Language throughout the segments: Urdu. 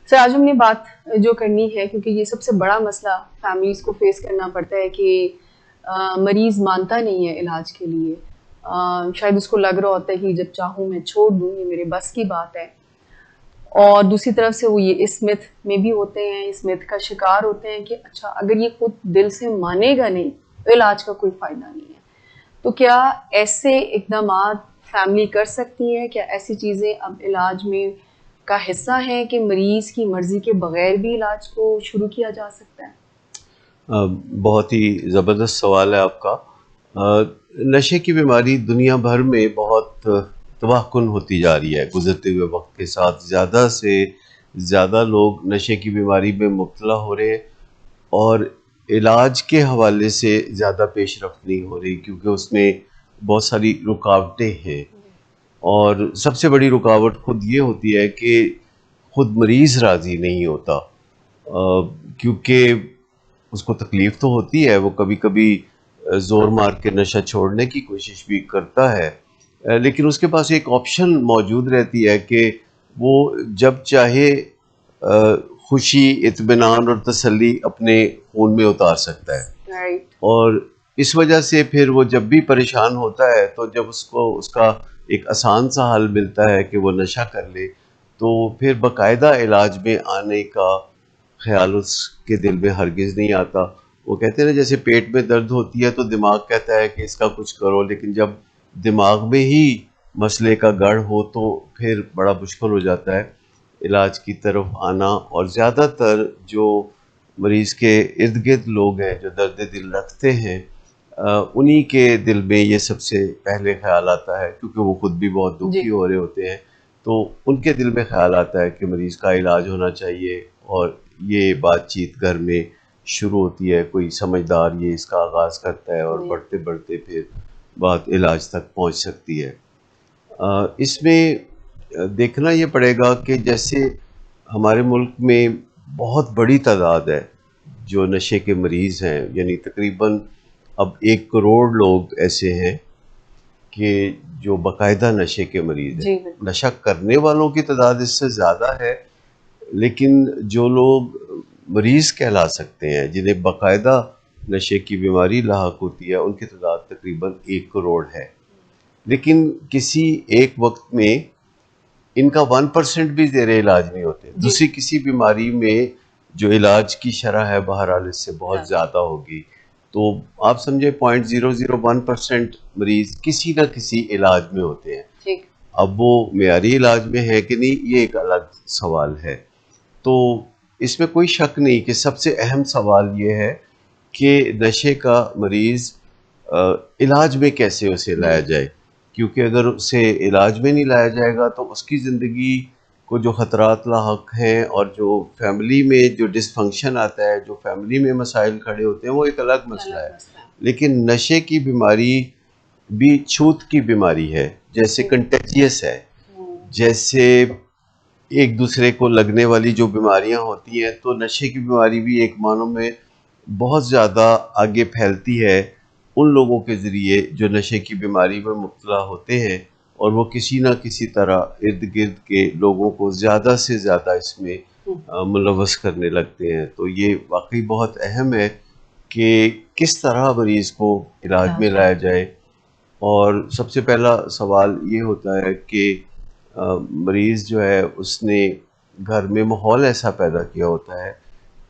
سر آج ہم نے بات جو کرنی ہے، کیونکہ یہ سب سے بڑا مسئلہ فیملیز کو فیس کرنا پڑتا ہے کہ مریض مانتا نہیں ہے علاج کے لیے. شاید اس کو لگ رہا ہوتا ہے کہ جب چاہوں میں چھوڑ دوں، یہ میرے بس کی بات ہے. اور دوسری طرف سے وہ یہ اس مت میں بھی ہوتے ہیں، اس مت کا شکار ہوتے ہیں کہ اچھا اگر یہ خود دل سے مانے گا نہیں تو علاج کا کوئی فائدہ نہیں ہے. تو کیا ایسے اقدامات فیملی کر سکتی ہے؟ کیا ایسی چیزیں اب علاج میں کا حصہ ہیں کہ مریض کی مرضی کے بغیر بھی علاج کو شروع کیا جا سکتا ہے؟ بہت ہی زبردست سوال ہے آپ کا. نشے کی بیماری دنیا بھر میں بہت تباہ کن ہوتی جا رہی ہے. گزرتے ہوئے وقت کے ساتھ زیادہ سے زیادہ لوگ نشے کی بیماری میں مبتلا ہو رہے ہیں، اور علاج کے حوالے سے زیادہ پیش رفت نہیں ہو رہی، کیونکہ اس میں بہت ساری رکاوٹیں ہیں. اور سب سے بڑی رکاوٹ خود یہ ہوتی ہے کہ خود مریض راضی نہیں ہوتا، کیونکہ اس کو تکلیف تو ہوتی ہے. وہ کبھی کبھی زور مار کے نشہ چھوڑنے کی کوشش بھی کرتا ہے، لیکن اس کے پاس ایک آپشن موجود رہتی ہے کہ وہ جب چاہے خوشی، اطمینان اور تسلی اپنے خون میں اتار سکتا ہے. رائٹ. اور اس وجہ سے پھر وہ جب بھی پریشان ہوتا ہے تو جب اس کو اس کا ایک آسان سا حل ملتا ہے کہ وہ نشہ کر لے، تو پھر باقاعدہ علاج میں آنے کا خیال اس کے دل میں ہرگز نہیں آتا. وہ کہتے ہیں نا، جیسے پیٹ میں درد ہوتی ہے تو دماغ کہتا ہے کہ اس کا کچھ کرو، لیکن جب دماغ میں ہی مسئلے کا گڑھ ہو تو پھر بڑا مشکل ہو جاتا ہے علاج کی طرف آنا. اور زیادہ تر جو مریض کے ارد گرد لوگ ہیں جو درد دل رکھتے ہیں، انہی کے دل میں یہ سب سے پہلے خیال آتا ہے، کیونکہ وہ خود بھی بہت دکھی ہو رہے ہوتے ہیں. تو ان کے دل میں خیال آتا ہے کہ مریض کا علاج ہونا چاہیے، اور یہ بات چیت گھر میں شروع ہوتی ہے. کوئی سمجھدار یہ اس کا آغاز کرتا ہے، اور بڑھتے بڑھتے پھر بات علاج تک پہنچ سکتی ہے. اس میں دیکھنا یہ پڑے گا کہ جیسے ہمارے ملک میں بہت بڑی تعداد ہے جو نشے کے مریض ہیں، یعنی تقریباً اب 1 کروڑ لوگ ایسے ہیں کہ جو باقاعدہ نشے کے مریض ہیں. نشہ کرنے والوں کی تعداد اس سے زیادہ ہے، لیکن جو لوگ مریض کہلا سکتے ہیں، جنہیں باقاعدہ نشے کی بیماری لاحق ہوتی ہے، ان کی تعداد تقریباً 1 کروڑ ہے. لیکن کسی ایک وقت میں ان کا 1% بھی زیر علاج نہیں ہوتے. دوسری کسی بیماری میں جو علاج کی شرح ہے بہرحال اس سے بہت زیادہ ہوگی. تو آپ سمجھے 0.001% مریض کسی نہ کسی علاج میں ہوتے ہیں. اب وہ معیاری علاج میں ہے کہ نہیں، یہ ایک الگ سوال ہے. تو اس میں کوئی شک نہیں کہ سب سے اہم سوال یہ ہے کہ نشے کا مریض علاج میں کیسے اسے لایا جائے. کیونکہ اگر اسے علاج میں نہیں لایا جائے گا تو اس کی زندگی کو جو خطرات لاحق ہیں، اور جو فیملی میں جو ڈس فنکشن آتا ہے، جو فیملی میں مسائل کھڑے ہوتے ہیں، وہ ایک الگ مسئلہ ہے. لیکن نشے کی بیماری بھی چھوت کی بیماری ہے، جیسے کنٹیجیس ہے. جیسے ایک دوسرے کو لگنے والی جو بیماریاں ہوتی ہیں، تو نشے کی بیماری بھی ایک معنوں میں بہت زیادہ آگے پھیلتی ہے ان لوگوں کے ذریعے جو نشے کی بیماری میں مبتلا ہوتے ہیں، اور وہ کسی نہ کسی طرح ارد گرد کے لوگوں کو زیادہ سے زیادہ اس میں ملوث کرنے لگتے ہیں. تو یہ واقعی بہت اہم ہے کہ کس طرح مریض کو علاج میں لایا جائے. اور سب سے پہلا سوال یہ ہوتا ہے کہ مریض جو ہے اس نے گھر میں ماحول ایسا پیدا کیا ہوتا ہے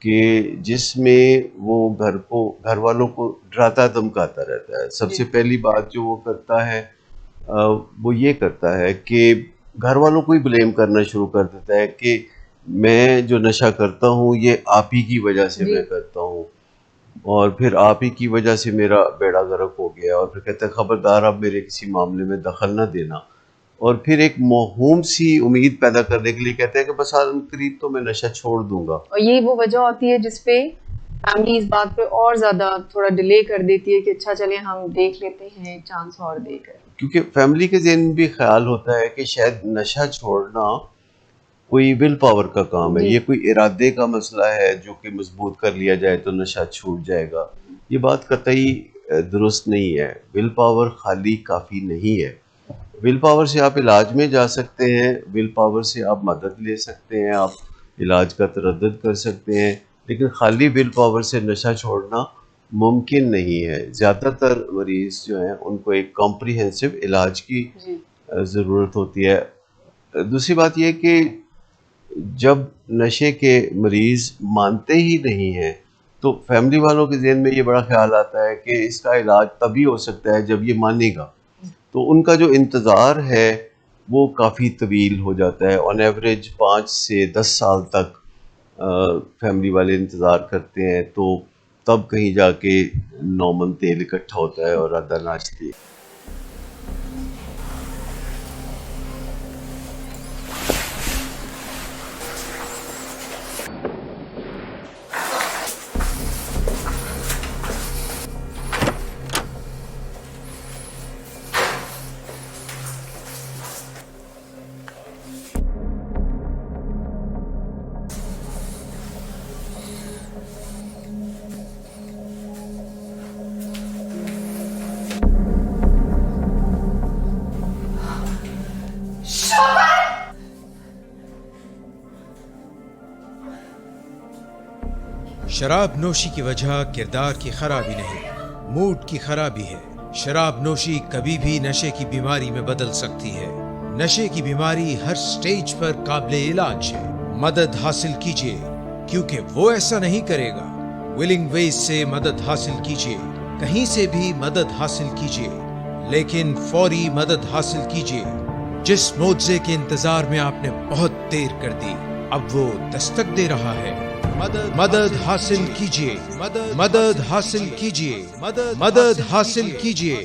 کہ جس میں وہ گھر والوں کو ڈراتا دھمکاتا رہتا ہے. سب سے پہلی بات جو وہ کرتا ہے وہ یہ کرتا ہے کہ گھر والوں کو ہی بلیم کرنا شروع کر دیتا ہے کہ میں جو نشہ کرتا ہوں یہ آپ ہی کی وجہ سے میں کرتا ہوں، اور پھر آپ ہی کی وجہ سے میرا بیڑا غرق ہو گیا. اور پھر کہتا ہے خبردار اب میرے کسی معاملے میں دخل نہ دینا. اور پھر ایک موہوم سی امید پیدا کرنے کے لیے کہتے ہیں کہ بس ان قریب تو میں نشہ چھوڑ دوں گا. اور یہی وہ وجہ ہوتی ہے جس پہ فیملی اس بات پہ اور زیادہ تھوڑا ڈیلے کر دیتی ہے کہ اچھا چلیں ہم دیکھ لیتے ہیں چانس اور دے کر. کیونکہ فیملی کے ذہن میں بھی خیال ہوتا ہے کہ شاید نشہ چھوڑنا کوئی ول پاور کا کام ہے، یہ کوئی ارادے کا مسئلہ ہے جو کہ مضبوط کر لیا جائے تو نشہ چھوٹ جائے گا. یہ بات قطعی درست نہیں ہے. ول پاور خالی کافی نہیں ہے. ول پاور سے آپ علاج میں جا سکتے ہیں، ول پاور سے آپ مدد لے سکتے ہیں، آپ علاج کا تردد کر سکتے ہیں، لیکن خالی ول پاور سے نشہ چھوڑنا ممکن نہیں ہے. زیادہ تر مریض جو ہیں ان کو ایک کمپریہنسو علاج کی ضرورت ہوتی ہے. دوسری بات یہ کہ جب نشے کے مریض مانتے ہی نہیں ہیں تو فیملی والوں کے ذہن میں یہ بڑا خیال آتا ہے کہ اس کا علاج تبھی ہو سکتا ہے جب یہ مانے گا. تو ان کا جو انتظار ہے وہ کافی طویل ہو جاتا ہے. آن ایوریج 5 سے 10 سال تک فیملی والے انتظار کرتے ہیں، تو تب کہیں جا کے نومن تیل اکٹھا ہوتا ہے اور رادہ ناچتی ہے. شراب نوشی کی وجہ کردار کی خرابی نہیں، موڈ کی خرابی ہے. شراب نوشی کبھی بھی نشے کی بیماری میں بدل سکتی ہے. نشے کی بیماری ہر سٹیج پر قابل علاج ہے. مدد حاصل کیجیے کیونکہ وہ ایسا نہیں کرے گا. ولنگ ویز سے مدد حاصل کیجیے، کہیں سے بھی مدد حاصل کیجیے، لیکن فوری مدد حاصل کیجیے. جس معجزے کے انتظار میں آپ نے بہت دیر کر دی اب وہ دستک دے رہا ہے. مدد حاصل کیجیے، مدد حاصل کیجیے، مدد حاصل کیجیے.